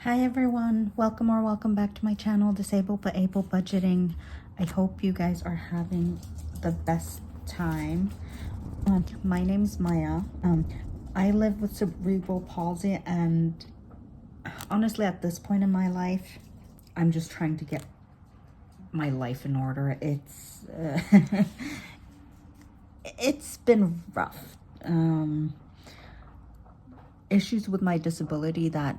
Hi everyone, welcome back to my channel, Disabled But Able Budgeting. I hope you guys are having the best time. My name's Maya. I live with cerebral palsy, and honestly at this point in my life, I'm just trying to get my life in order. It's been rough. Issues with my disability that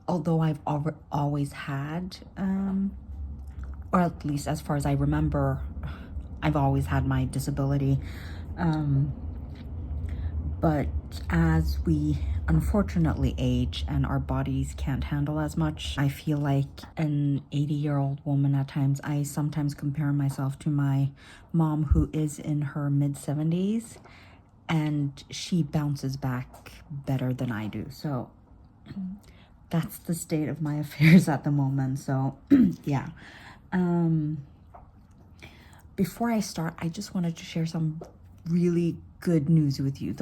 although I've always had, or at least as far as I remember, I've always had my disability. But as we unfortunately age and our bodies can't handle as much, I feel like an 80-year-old woman at times. I sometimes compare myself to my mom, who is in her mid-70s, and she bounces back better than I do. So that's the state of my affairs at the moment. So yeah. Before I start, I just wanted to share some really good news with you.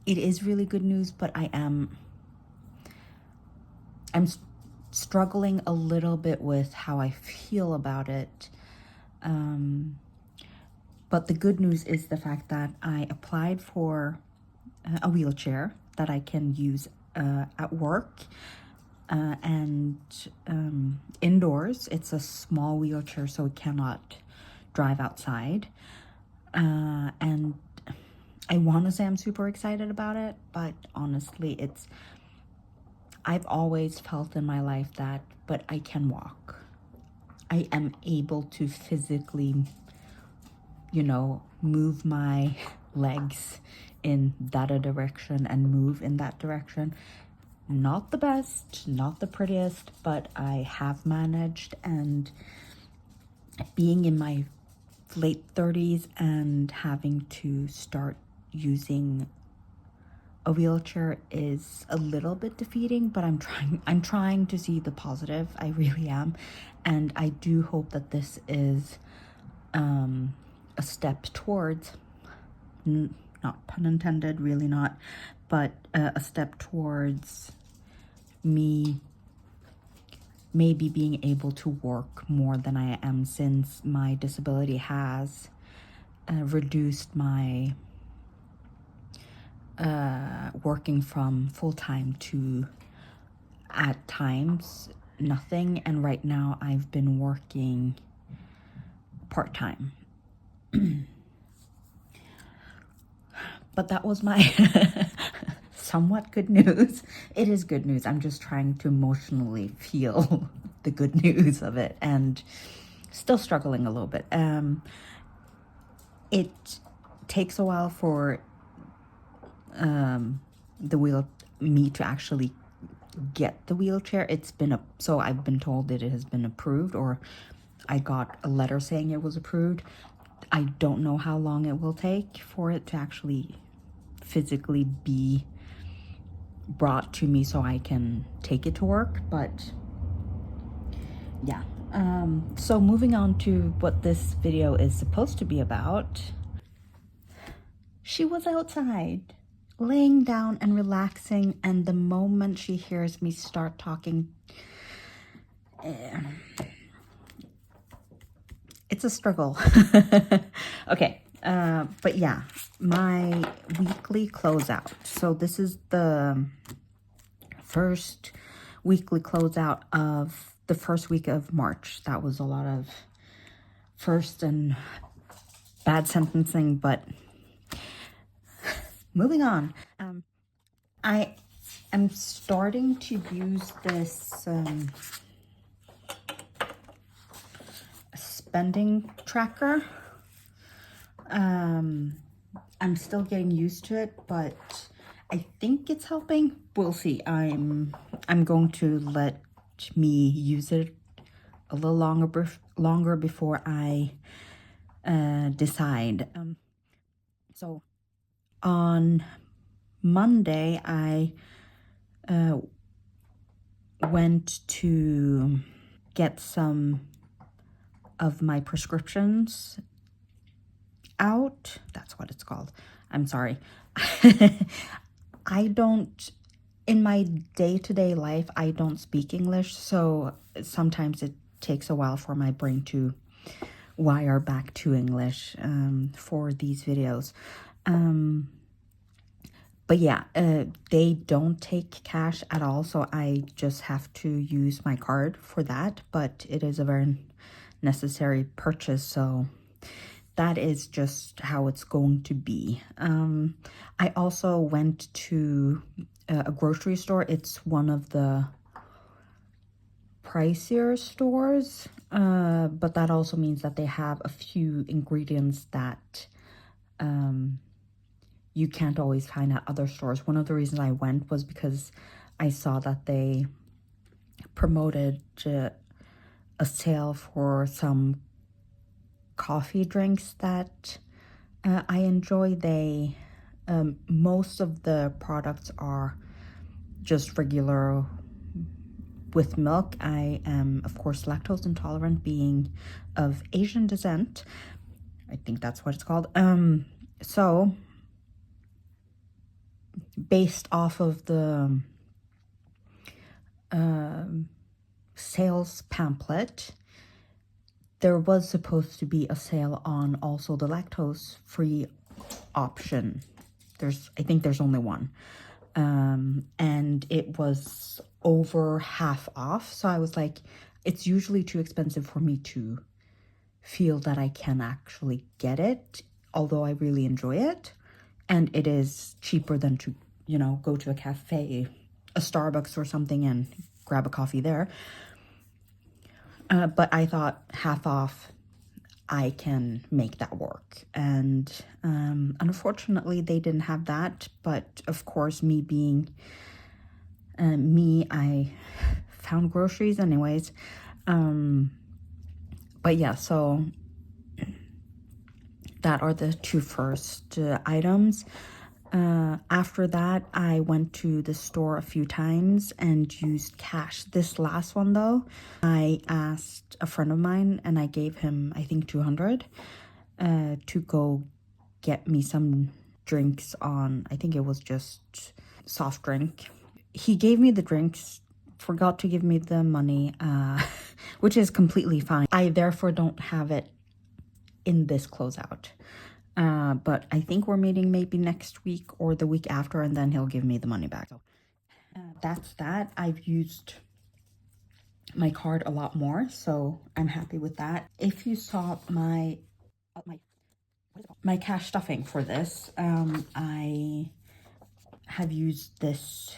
It is really good news, but I'm struggling a little bit with how I feel about it. But the good news is the fact that I applied for a wheelchair that I can use at work and indoors. It's a small wheelchair, so it cannot drive outside. And I want to say I'm super excited about it, but honestly, I've always felt in my life that, but I can walk. I am able to physically, move my legs in that direction and move in that direction. Not the best, not the prettiest, but I have managed. And being in my late 30s and having to start using a wheelchair is a little bit defeating, but I'm trying to see the positive. I really am. And I do hope that this is a step towards, not pun intended, really not, but a step towards me maybe being able to work more than I am, since my disability has reduced my working from full-time to at times nothing. And right now I've been working part-time. But that was my somewhat good news. It is good news. I'm just trying to emotionally feel the good news of it, and still struggling a little bit. It takes a while for me to actually get the wheelchair. So I've been told that it has been approved, or I got a letter saying it was approved. I don't know how long it will take for it to actually physically be brought to me so I can take it to work, but yeah. So moving on to what this video is supposed to be about. She was outside, laying down and relaxing, and the moment she hears me start talking, it's a struggle. Okay, but yeah, my weekly closeout. So this is the first weekly closeout of the first week of March. That was a lot of first and bad sentencing, but moving on. I am starting to use this spending tracker. I'm still getting used to it, but I think it's helping. We'll see. I'm going to let me use it a little longer before I decide. So on Monday, I went to get some of my prescriptions out. That's what it's called. I'm sorry. I don't in my day-to-day life, I don't speak English, so sometimes it takes a while for my brain to wire back to English for these videos. But yeah, they don't take cash at all, so I just have to use my card for that. But it is a very necessary purchase, so that is just how it's going to be. I also went to a grocery store. It's one of the pricier stores, but that also means that they have a few ingredients that you can't always find at other stores. One of the reasons I went was because I saw that they promoted a sale for some coffee drinks that I enjoy. They most of the products are just regular with milk. I am, of course, lactose intolerant, being of Asian descent. I think that's what it's called. So based off of the sales pamphlet, there was supposed to be a sale on also the lactose-free option. I think there's only one. And it was over half off. So I was like, it's usually too expensive for me to feel that I can actually get it, although I really enjoy it. And it is cheaper than to, go to a cafe, a Starbucks or something, and grab a coffee there. But I thought half off, I can make that work. And unfortunately, they didn't have that. But of course, me being me, I found groceries anyways. But yeah, so that are the two first items. After that, I went to the store a few times and used cash. This last one, though, I asked a friend of mine and I gave him, I think, 200 to go get me some drinks on, I think it was just soft drink. He gave me the drinks, forgot to give me the money, which is completely fine. I therefore don't have it in this closeout. But I think we're meeting maybe next week or the week after, and then he'll give me the money back. So that's that. I've used my card a lot more, so I'm happy with that. If you saw my cash stuffing for this, I have used this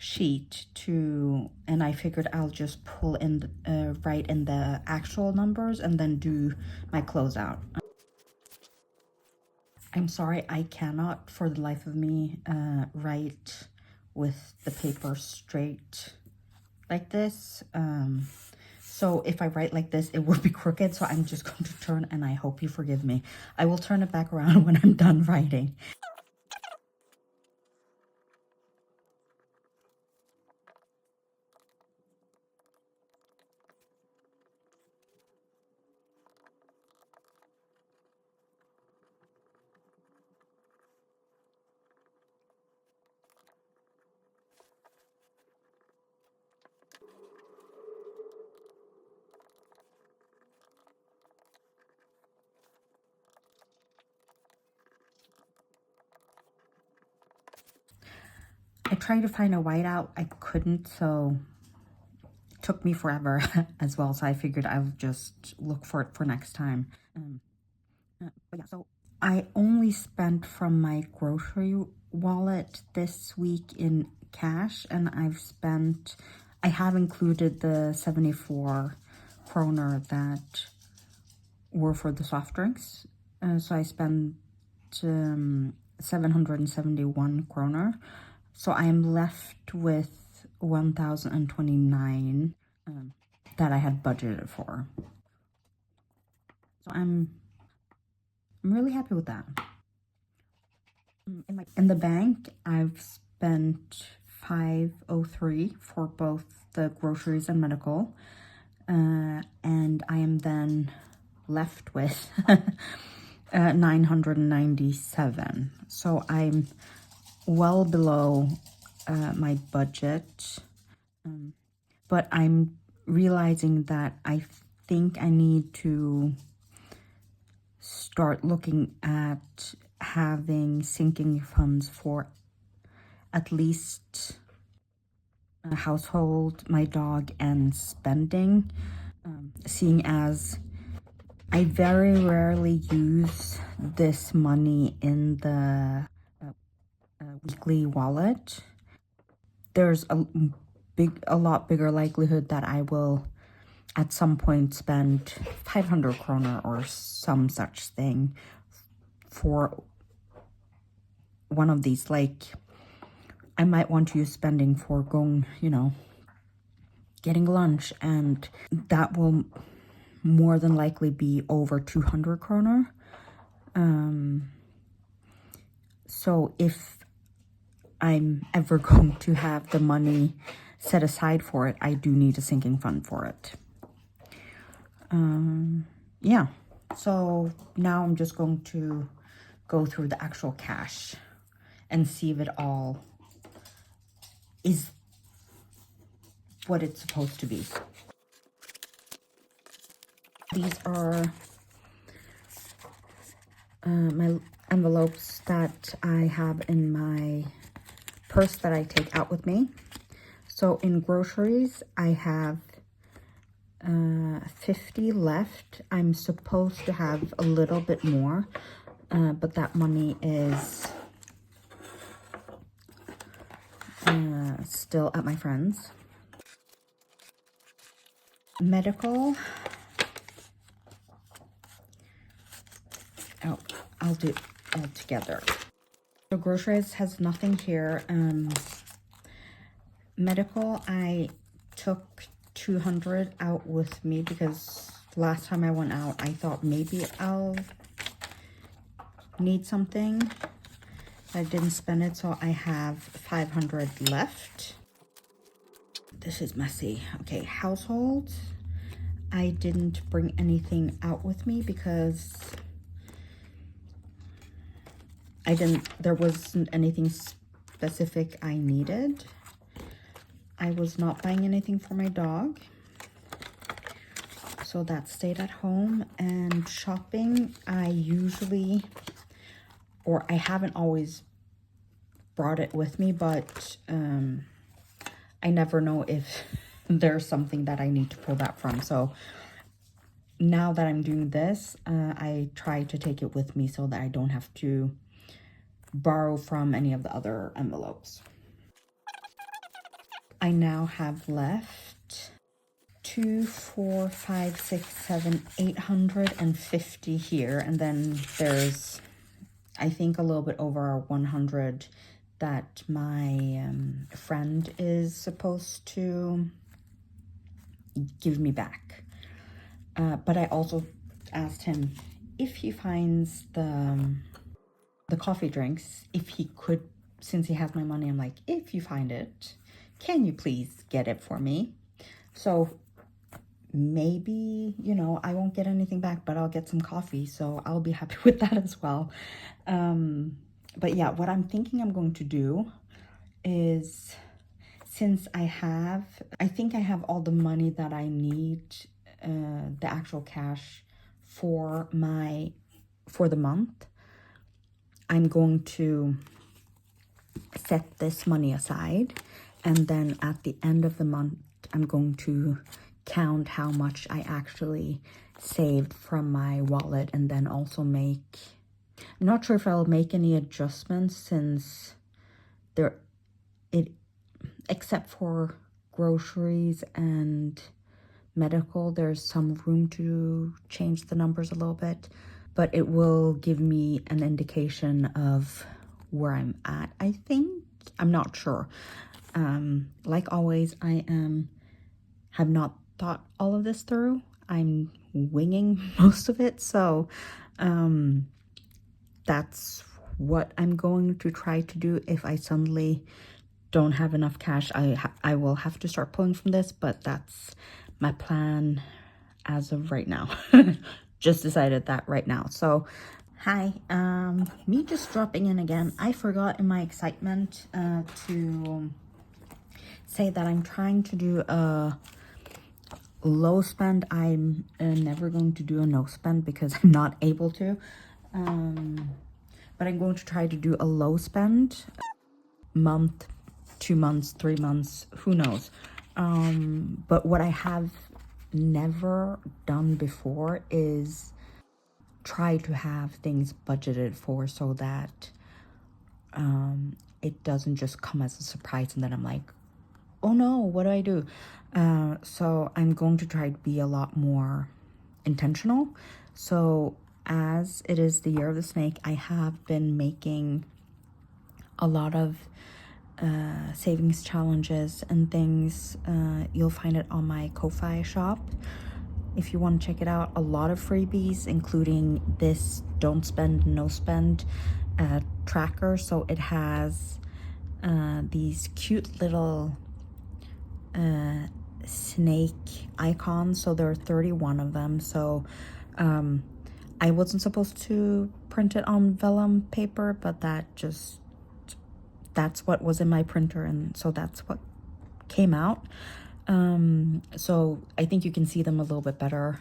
sheet and I figured I'll just pull in write in the actual numbers and then do my closeout. I'm sorry, I cannot for the life of me write with the paper straight like this. So if I write like this, it will be crooked, so I'm just going to turn, and I hope you forgive me. I will turn it back around when I'm done writing. I tried to find a whiteout. I couldn't, so it took me forever as well. So I figured I'll just look for it for next time. But yeah, so I only spent from my grocery wallet this week in cash, and I have included the 74 kroner that were for the soft drinks. So I spent 771 kroner. So I'm left with 1,029 that I had budgeted for. So I'm really happy with that. In the bank, I've spent 503 for both the groceries and medical. And I am then left with 997. So I'm well below my budget. But I'm realizing that I think I need to start looking at having sinking funds for at least a household, my dog, and spending, seeing as I very rarely use this money in the weekly wallet. There's a lot bigger likelihood that I will at some point spend 500 kroner or some such thing for one of these. Like, I might want to use spending for going, getting lunch, and that will more than likely be over 200 kroner. So if I'm ever going to have the money set aside for it, I do need a sinking fund for it. Yeah, so now I'm just going to go through the actual cash and see if it all is what it's supposed to be. These are my envelopes that I have in my purse that I take out with me. So in groceries, I have 50 left. I'm supposed to have a little bit more, but that money is still at my friend's. Medical. Oh, I'll do it all together. So groceries has nothing here. Medical, I took 200 out with me because last time I went out, I thought maybe I'll need something. I didn't spend it, so I have 500 left. This is messy. Okay, household. I didn't bring anything out with me because there wasn't anything specific I needed. I was not buying anything for my dog, so that stayed at home. And shopping, I haven't always brought it with me, but I never know if there's something that I need to pull that from. So now that I'm doing this, I try to take it with me so that I don't have to borrow from any of the other envelopes. I now have left 2, 4, 5, 6, 7, 850 here, and then there's, I think, a little bit over 100 that my friend is supposed to give me back. But I also asked him if he finds the coffee drinks, if he could, since he has my money, I'm like, if you find it, can you please get it for me? So maybe, I won't get anything back, but I'll get some coffee, so I'll be happy with that as well. But yeah, what I'm thinking I'm going to do is, since I think I have all the money that I need, the actual cash for the month, I'm going to set this money aside, and then at the end of the month, I'm going to count how much I actually saved from my wallet, and then also I'm not sure if I'll make any adjustments, since except for groceries and medical, there's some room to change the numbers a little bit, but it will give me an indication of where I'm at, I think. I'm not sure. Like always, I have not thought all of this through. I'm winging most of it, so that's what I'm going to try to do. If I suddenly don't have enough cash, I will have to start pulling from this, but that's my plan as of right now. Just decided that right now. So Hi, me just dropping in again. I forgot in my excitement to say that I'm trying to do a low spend. I'm never going to do a no spend because I'm not able to. But I'm going to try to do a low spend month, 2 months, 3 months, who knows. But what I have never done before is try to have things budgeted for so that it doesn't just come as a surprise and then I'm like, oh no, what do I do? So I'm going to try to be a lot more intentional. So as it is the year of the snake, I have been making a lot of savings challenges and things. You'll find it on my Ko-Fi shop if you want to check it out. A lot of freebies, including this don't spend no spend tracker. So it has these cute little snake icons. So there are 31 of them. So I wasn't supposed to print it on vellum paper, but that's what was in my printer, and so that's what came out. So I think you can see them a little bit better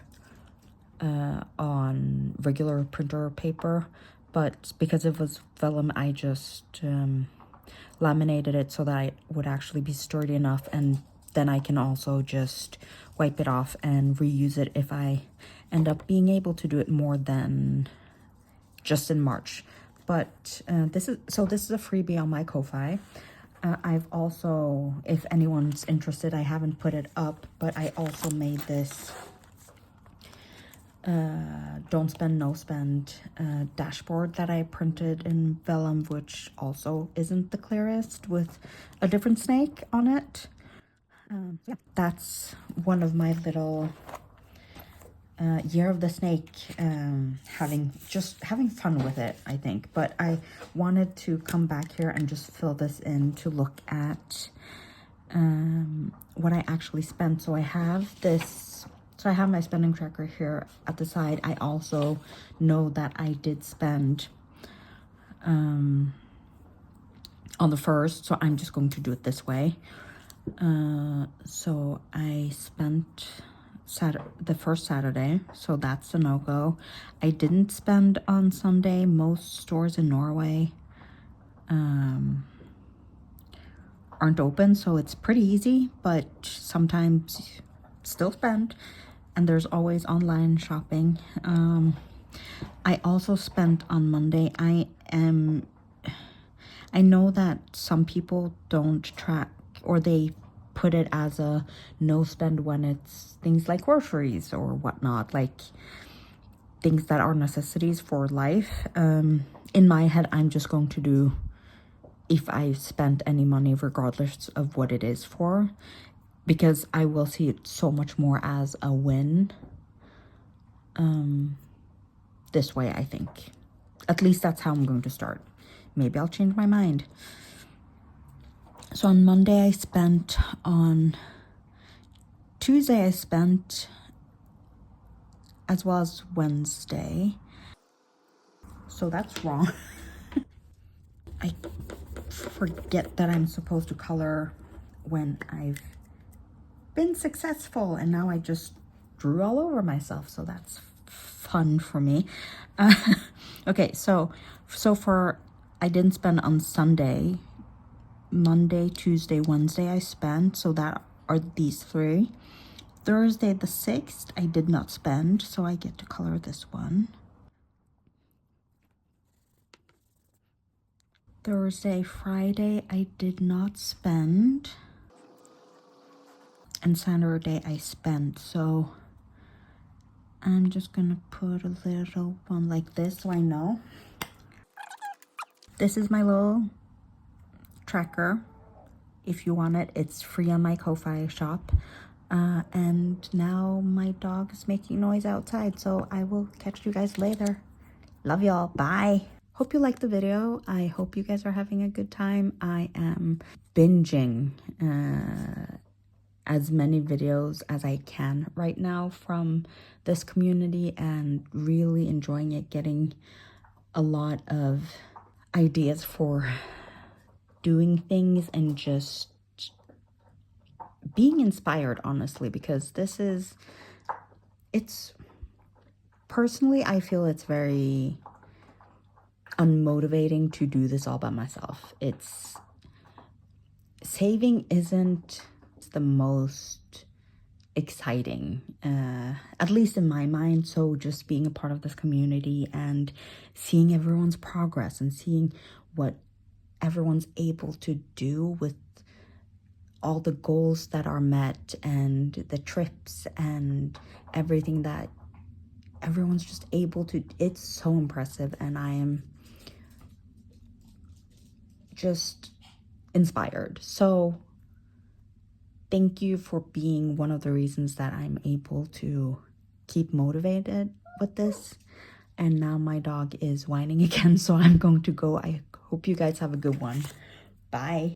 on regular printer paper, but because it was vellum, I just laminated it so that it would actually be sturdy enough, and then I can also just wipe it off and reuse it if I end up being able to do it more than just in March. But this is a freebie on my Ko-Fi. I've also, if anyone's interested, I haven't put it up, but I also made this don't spend no spend dashboard that I printed in vellum, which also isn't the clearest, with a different snake on it. Yeah, that's one of my little year of the snake, having fun with it, I think. But I wanted to come back here and just fill this in to look at what I actually spent. So I have this, so I have my spending tracker here at the side. I also know that I did spend on the 1st, so I'm just going to do it this way. So I spent the first Saturday, so that's a no-go. I didn't spend on Sunday. Most stores in Norway aren't open, so it's pretty easy, but sometimes still spend, and there's always online shopping. I also spent on Monday. I know that some people don't track, or they put it as a no spend when it's things like groceries or whatnot, like things that are necessities for life. In my head, I'm just going to do if I spent any money, regardless of what it is for, because I will see it so much more as a win this way, I think. At least that's how I'm going to start. Maybe I'll change my mind. So on Monday I spent, on Tuesday I spent, as well as Wednesday. So that's wrong. I forget that I'm supposed to color when I've been successful, and now I just drew all over myself, so that's fun for me. Okay, so I didn't spend on Sunday. Monday, Tuesday, Wednesday I spent, so that are these 3. Thursday the 6th I did not spend, so I get to color this one. Thursday, Friday I did not spend, and Saturday I spent. So I'm just gonna put a little one like this so I know. This is my little tracker. If you want it, it's free on my Ko-Fi shop. And now my dog is making noise outside, so I will catch you guys later. Love y'all. Bye. Hope you liked the video. I hope you guys are having a good time. I am binging as many videos as I can right now from this community and really enjoying it, getting a lot of ideas for doing things and just being inspired, honestly, because it's personally, I feel it's very unmotivating to do this all by myself. Saving isn't the most exciting, at least in my mind. So just being a part of this community and seeing everyone's progress and seeing what everyone's able to do with all the goals that are met and the trips and everything that everyone's just able to, it's so impressive, and I am just inspired. So thank you for being one of the reasons that I'm able to keep motivated with this. And now my dog is whining again, so I'm going to go. I hope you guys have a good one. Bye.